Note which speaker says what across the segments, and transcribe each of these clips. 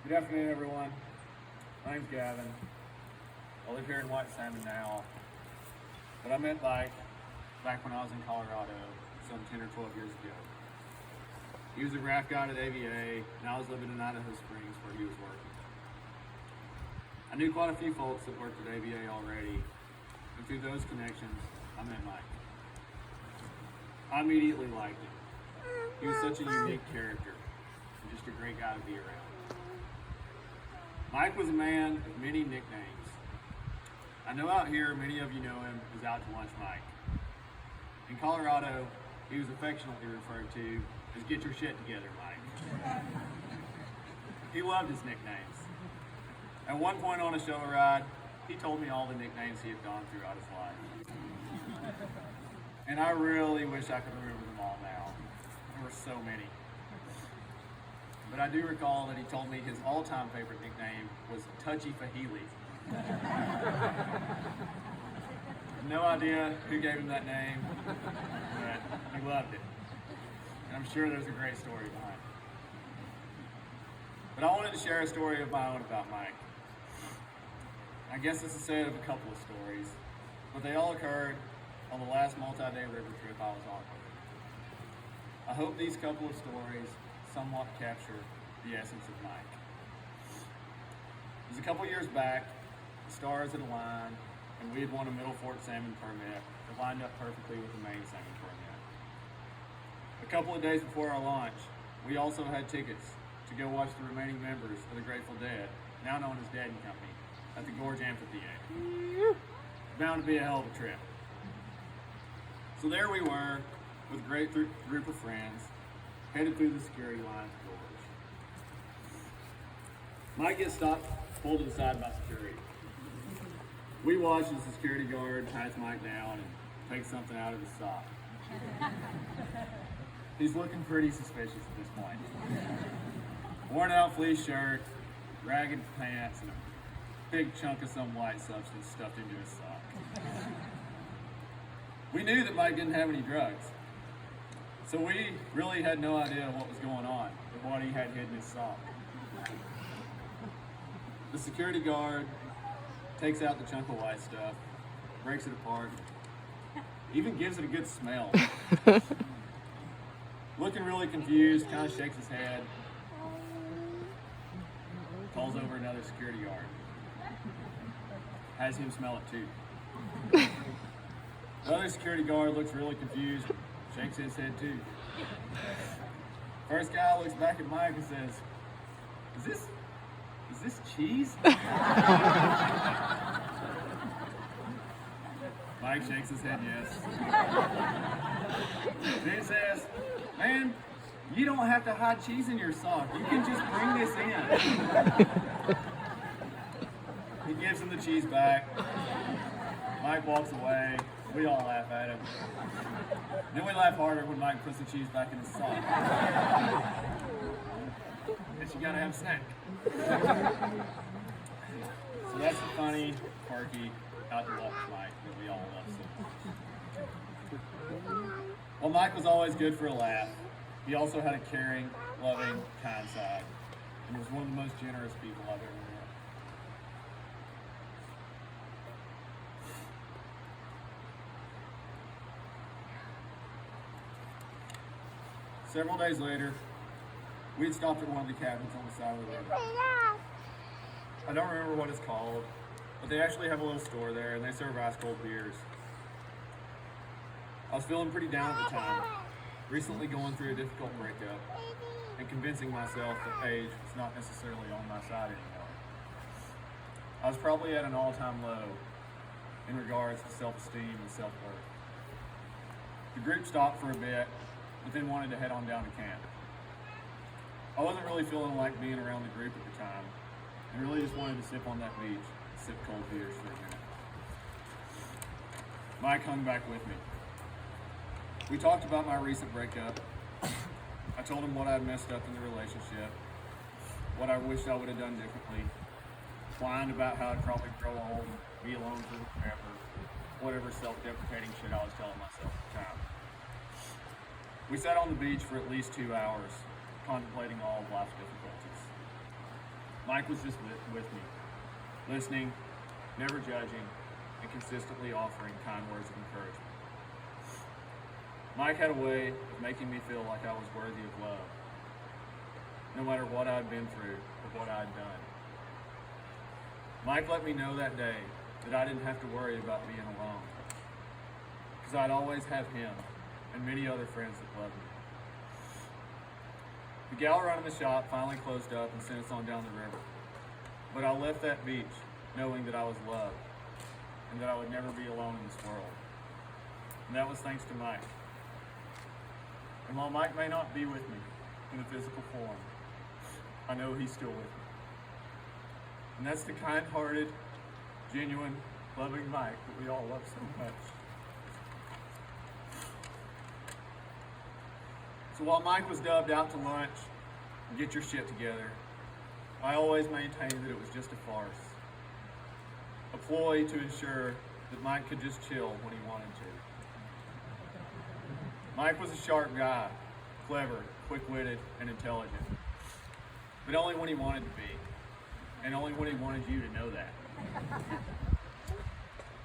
Speaker 1: Good afternoon, everyone. My name's Gavin. I live here in White Salmon now, but I met Mike back when I was in Colorado some 10 or 12 years ago. He was a raft guide at AVA, and I was living in Idaho Springs where he was working. I knew quite a few folks that worked at AVA already, and through those connections, I met Mike. I immediately liked him. He was such a unique character, and just a great guy to be around. Mike was a man of many nicknames. I know out here many of you know him as Out to Lunch Mike. In Colorado, he was affectionately referred to as Get Your Shit Together Mike. He loved his nicknames. At one point on a shuttle ride, he told me all the nicknames he had gone throughout his life. And I really wish I could remember them all now. There were so many. But I do recall that he told me his all-time favorite nickname was Touchy Feeheley. No idea who gave him that name, but he loved it. And I'm sure there's a great story behind it. But I wanted to share a story of my own about Mike. I guess it's a set of a couple of stories, but they all occurred on the last multi-day river trip I was on. I hope these couple of stories somewhat capture the essence of Mike. It was a couple years back, the stars had aligned, and we had won a Middle Fork salmon permit that lined up perfectly with the main salmon permit. A couple of days before our launch, we also had tickets to go watch the remaining members of the Grateful Dead, now known as Dead and Company, at the Gorge Amphitheater. Bound to be a hell of a trip. So there we were, with a great group of friends, headed through the security line to Gorge. Mike gets stopped, pulled to the side by security. We watch as the security guard pats Mike down and takes something out of his sock. He's looking pretty suspicious at this point. Worn out fleece shirt, ragged pants, and a big chunk of some white substance stuffed into his sock. We knew that Mike didn't have any drugs, so we really had no idea what was going on with what he had hidden in his sock. The security guard takes out the chunk of white stuff, breaks it apart, even gives it a good smell. Looking really confused, kind of shakes his head, calls over another security guard, has him smell it too. The other security guard looks really confused, shakes his head too. First guy looks back at Mike and says, is this cheese? Mike shakes his head yes. Then he says, man, you don't have to hide cheese in your sock. You can just bring this in. He gives him the cheese back. Mike walks away. We all laugh at him. Then we laugh harder when Mike puts the cheese back in his sock. Guess you gotta have a snack. So that's the funny, quirky, out to lunch Mike that we all love so much. While Mike was always good for a laugh, he also had a caring, loving, kind side, and was one of the most generous people I've ever met. Several days later, we had stopped at one of the cabins on the side of the river. I don't remember what it's called, but they actually have a little store there and they serve ice cold beers. I was feeling pretty down at the time, recently going through a difficult breakup and convincing myself that age was not necessarily on my side anymore. I was probably at an all-time low in regards to self-esteem and self-worth. The group stopped for a bit, but then wanted to head on down to camp. I wasn't really feeling like being around the group at the time, and really just wanted to sip on that beach and sip cold beers for a minute. Mike hung back with me. We talked about my recent breakup. I told him what I had messed up in the relationship, what I wished I would have done differently, whined about how I'd probably grow old and be alone forever, whatever self-deprecating shit I was telling myself at the time. We sat on the beach for at least 2 hours, contemplating all of life's difficulties. Mike was just with me, listening, never judging, and consistently offering kind words of encouragement. Mike had a way of making me feel like I was worthy of love, no matter what I'd been through or what I'd done. Mike let me know that day that I didn't have to worry about being alone, because I'd always have him and many other friends that loved me. The gal running the shop finally closed up and sent us on down the river, but I left that beach knowing that I was loved and that I would never be alone in this world. And that was thanks to Mike. And while Mike may not be with me in a physical form, I know he's still with me. And that's the kind-hearted, genuine, loving Mike that we all love so much. So while Mike was dubbed out to lunch and get your shit together, I always maintained that it was just a farce. A ploy to ensure that Mike could just chill when he wanted to. Mike was a sharp guy, clever, quick-witted, and intelligent. But only when he wanted to be. And only when he wanted you to know that.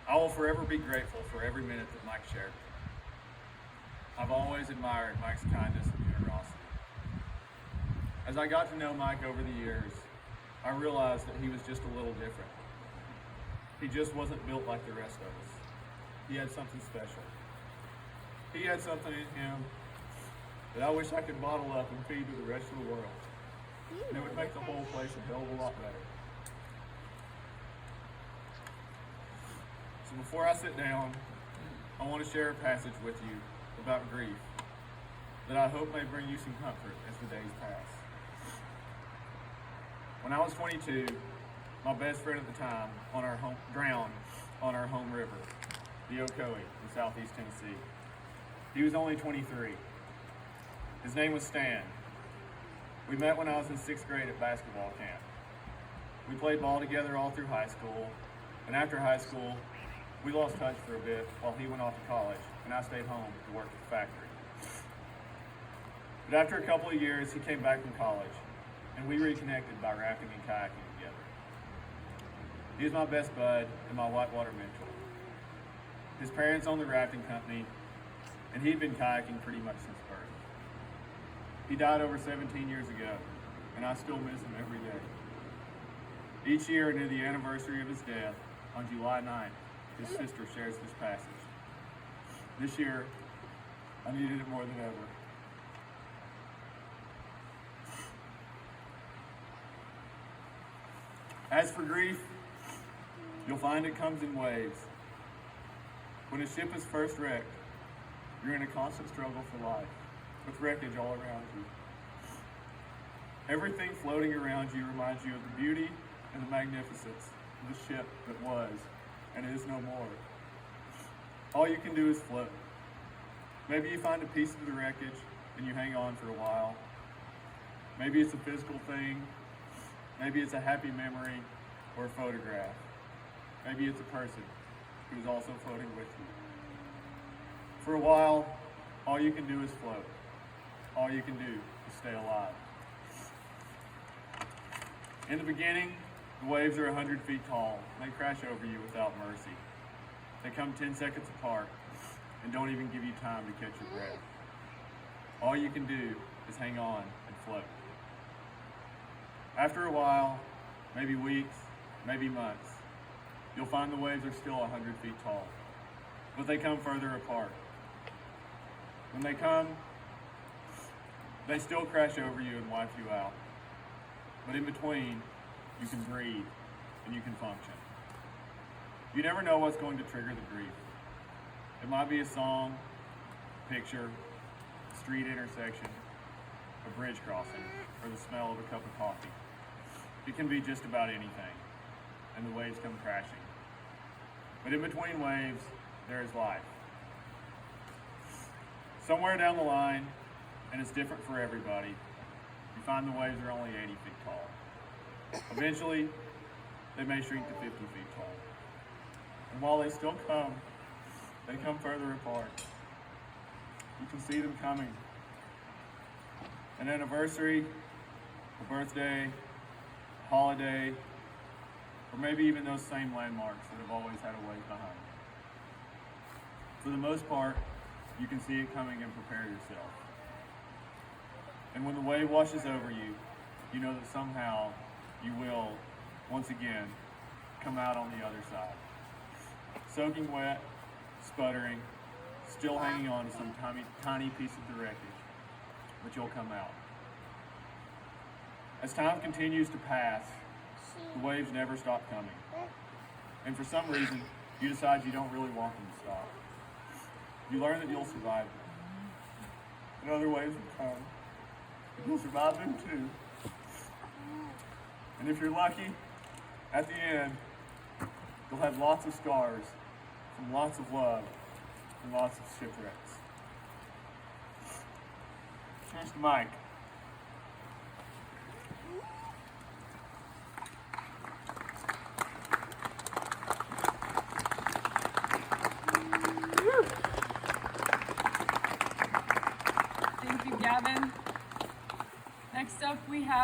Speaker 1: I will forever be grateful for every minute that Mike shared. I've always admired Mike's kindness and generosity. As I got to know Mike over the years, I realized that he was just a little different. He just wasn't built like the rest of us. He had something special. He had something in him that I wish I could bottle up and feed to the rest of the world. And it would make the whole place a hell of a lot better. So before I sit down, I want to share a passage with you about grief that I hope may bring you some comfort as the days pass. When I was 22, my best friend at the time drowned on our home river, the Ocoee in southeast Tennessee. He was only 23. His name was Stan. We met when I was in 6th grade at basketball camp. We played ball together all through high school, and after high school, we lost touch for a bit while he went off to college, and I stayed home to work at the factory. But after a couple of years, he came back from college, and we reconnected by rafting and kayaking together. He was my best bud and my whitewater mentor. His parents owned the rafting company, and he'd been kayaking pretty much since birth. He died over 17 years ago, and I still miss him every day. Each year near the anniversary of his death, on July 9th, his sister shares this passage. This year, I needed it more than ever. As for grief, you'll find it comes in waves. When a ship is first wrecked, you're in a constant struggle for life, with wreckage all around you. Everything floating around you reminds you of the beauty and the magnificence of the ship that was and is no more. All you can do is float. Maybe you find a piece of the wreckage and you hang on for a while. Maybe it's a physical thing. Maybe it's a happy memory or a photograph. Maybe it's a person who's also floating with you. For a while, all you can do is float. All you can do is stay alive. In the beginning, the waves are 100 feet tall, and they crash over you without mercy. They come 10 seconds apart and don't even give you time to catch your breath. All you can do is hang on and float. After a while, maybe weeks, maybe months, you'll find the waves are still 100 feet tall, but they come further apart. When they come, they still crash over you and wipe you out. But in between, you can breathe and you can function. You never know what's going to trigger the grief. It might be a song, a picture, a street intersection, a bridge crossing, or the smell of a cup of coffee. It can be just about anything, and the waves come crashing. But in between waves, there is life. Somewhere down the line, and it's different for everybody, you find the waves are only 80 feet tall. Eventually, they may shrink to 50 feet tall. And while they still come, they come further apart. You can see them coming. An anniversary, a birthday, a holiday, or maybe even those same landmarks that have always had a wave behind them. For the most part, you can see it coming and prepare yourself. And when the wave washes over you, you know that somehow you will, once again, come out on the other side. Soaking wet, sputtering, still hanging on to some tiny piece of the wreckage, but you'll come out. As time continues to pass, the waves never stop coming. And for some reason, you decide you don't really want them to stop. You learn that you'll survive them. And other waves will come. You'll survive them too. And if you're lucky, at the end, you'll have lots of scars from lots of love and lots of shipwrecks. Here's to Mike.
Speaker 2: Thank you, Gavin. Next up, we have